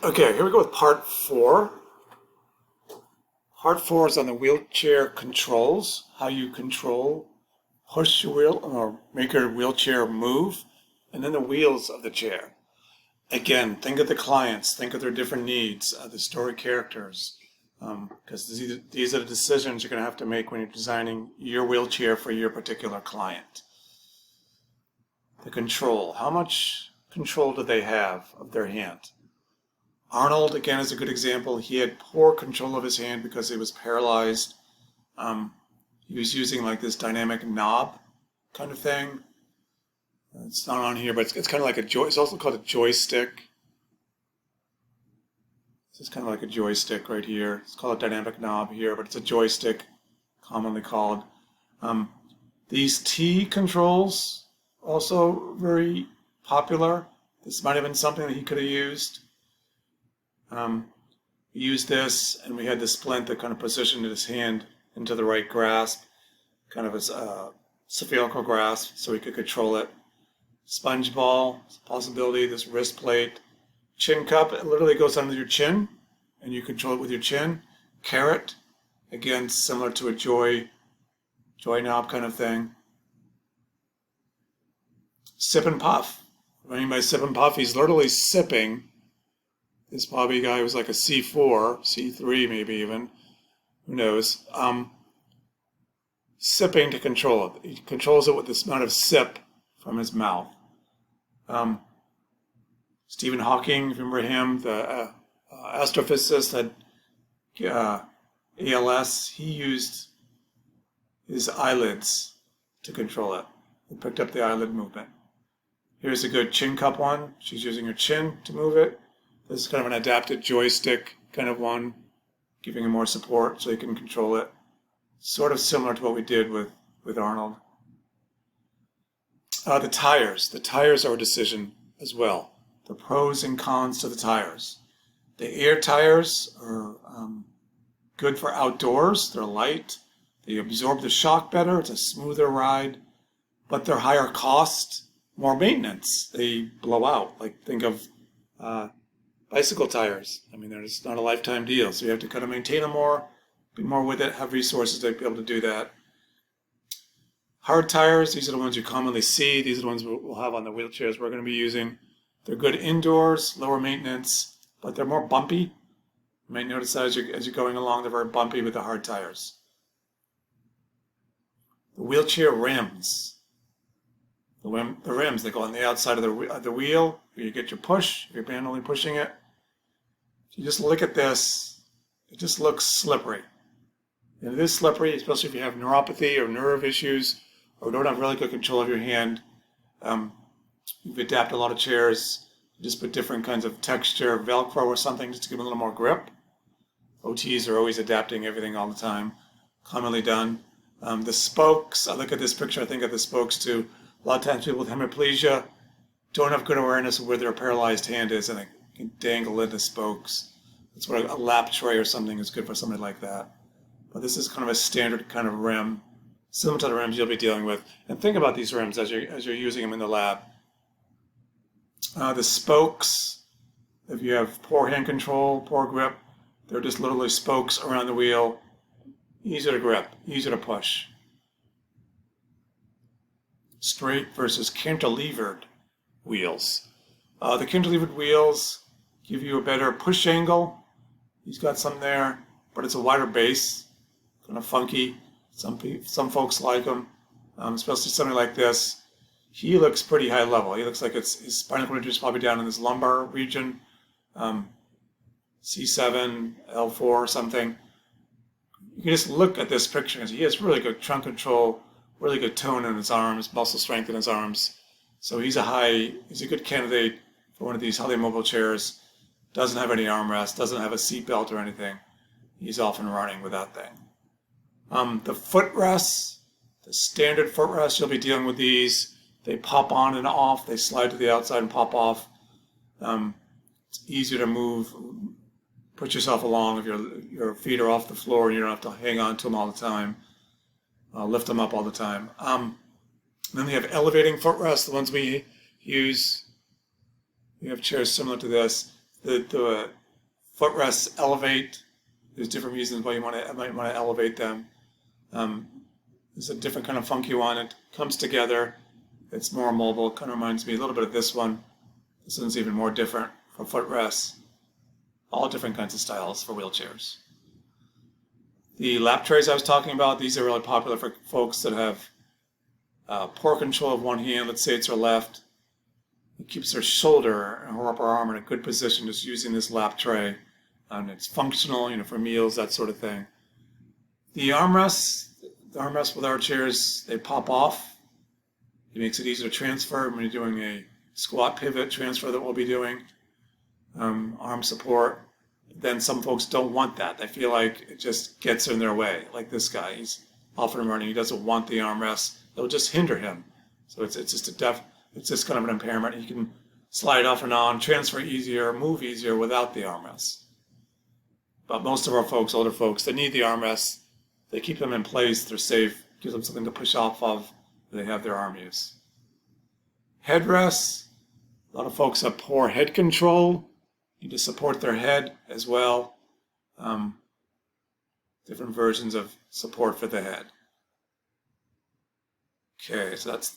Okay, here we go with part 4. Part 4 is on the wheelchair controls, how you control, push your wheel, or make your wheelchair move, and then the wheels of the chair. Again, think of the clients, think of their different needs, the story characters, because these are the decisions you're going to have to make when you're designing your wheelchair for your particular client. The control, how much control do they have of their hand? Arnold, again, is a good example. He had poor control of his hand because he was paralyzed. He was using like this dynamic knob kind of thing. It's not on here, but it's kind of like it's also called a joystick. This is kind of like a joystick right here. It's called a dynamic knob here, but it's a joystick, commonly called. These T controls, also very popular. This might have been something that he could have used. We used this, and we had the splint that kind of positioned his hand into the right grasp, kind of as a spherical grasp, so he could control it. Sponge ball, possibility, this wrist plate. Chin cup, it literally goes under your chin, and you control it with your chin. Carrot, again, similar to a joy knob kind of thing. Sip and puff. What I mean by sip and puff, he's literally sipping. This Bobby guy was like a C4, C3 maybe even, who knows. Sipping to control it. He controls it with this amount of sip from his mouth. Stephen Hawking, remember him, the astrophysicist had ALS. He used his eyelids to control it. He picked up the eyelid movement. Here's a good chin cup one. She's using her chin to move it. This is kind of an adapted joystick kind of one, giving him more support so he can control it. Sort of similar to what we did with Arnold. The tires. The tires are a decision as well. The pros and cons to the tires. The air tires are good for outdoors. They're light. They absorb the shock better. It's a smoother ride. But they're higher cost, more maintenance. They blow out. Like think of bicycle tires. I mean, it's not a lifetime deal, so you have to kind of maintain them more, be more with it, have resources to be able to do that. Hard tires, these are the ones you commonly see. These are the ones we'll have on the wheelchairs we're going to be using. They're good indoors, lower maintenance, but they're more bumpy. You might notice that as you're going along, they're very bumpy with the hard tires. The wheelchair rims. The rims, they go on the outside of the wheel. You get your push, if you're manually pushing it. If you just look at this, it just looks slippery. And it is slippery, especially if you have neuropathy or nerve issues or don't have really good control of your hand. You've adapted a lot of chairs. You just put different kinds of texture, Velcro or something, just to give it a little more grip. OTs are always adapting everything all the time. Commonly done. The spokes, I look at this picture, I think of the spokes too. A lot of times people with hemiplegia don't have good awareness of where their paralyzed hand is, and they can dangle into spokes. That's what a lap tray or something is good for somebody like that. But this is kind of a standard kind of rim, similar to the rims you'll be dealing with. And think about these rims as you're using them in the lab. The spokes, if you have poor hand control, poor grip, they're just literally spokes around the wheel. Easier to grip, easier to push. Straight versus cantilevered wheels. The cantilevered wheels give you a better push angle. He's got some there, but it's a wider base, kind of funky. Some folks like them, especially something like this. He looks pretty high level. He looks like his spinal cord is probably down in this lumbar region, C7, L4 or something. You can just look at this picture and he has really good trunk control, really good tone in his arms, muscle strength in his arms. So he's a good candidate for one of these highly mobile chairs. Doesn't have any armrest, doesn't have a seat belt or anything. He's off and running with that thing. The footrests, the standard footrests, you'll be dealing with these. They pop on and off. They slide to the outside and pop off. It's easier to move, push yourself along if your feet are off the floor and you don't have to hang on to them all the time. Lift them up all the time. Then we have elevating footrests, the ones we use. We have chairs similar to this. The footrests elevate. There's different reasons why you might want to elevate them. There's a different kind of funky one. It comes together. It's more mobile. Kind of reminds me a little bit of this one. This one's even more different for footrests. All different kinds of styles for wheelchairs. The lap trays I was talking about, these are really popular for folks that have poor control of one hand. Let's say it's their left. It keeps their shoulder and her upper arm in a good position just using this lap tray. And it's functional, for meals, that sort of thing. The armrests with our chairs, they pop off. It makes it easier to transfer when you're doing a squat pivot transfer that we'll be doing. Arm support. Then some folks don't want that. They feel like it just gets in their way. Like this guy, he's often running. He doesn't want the armrest. It'll just hinder him. So it's just kind of an impairment. He can slide off and on, transfer easier, move easier without the armrest. But most of our folks, older folks, they need the armrests. They keep them in place. They're safe. Gives them something to push off of. They have their arm use. Headrests. A lot of folks have poor head control. Need to support their head as well. Different versions of support for the head. Okay, so that's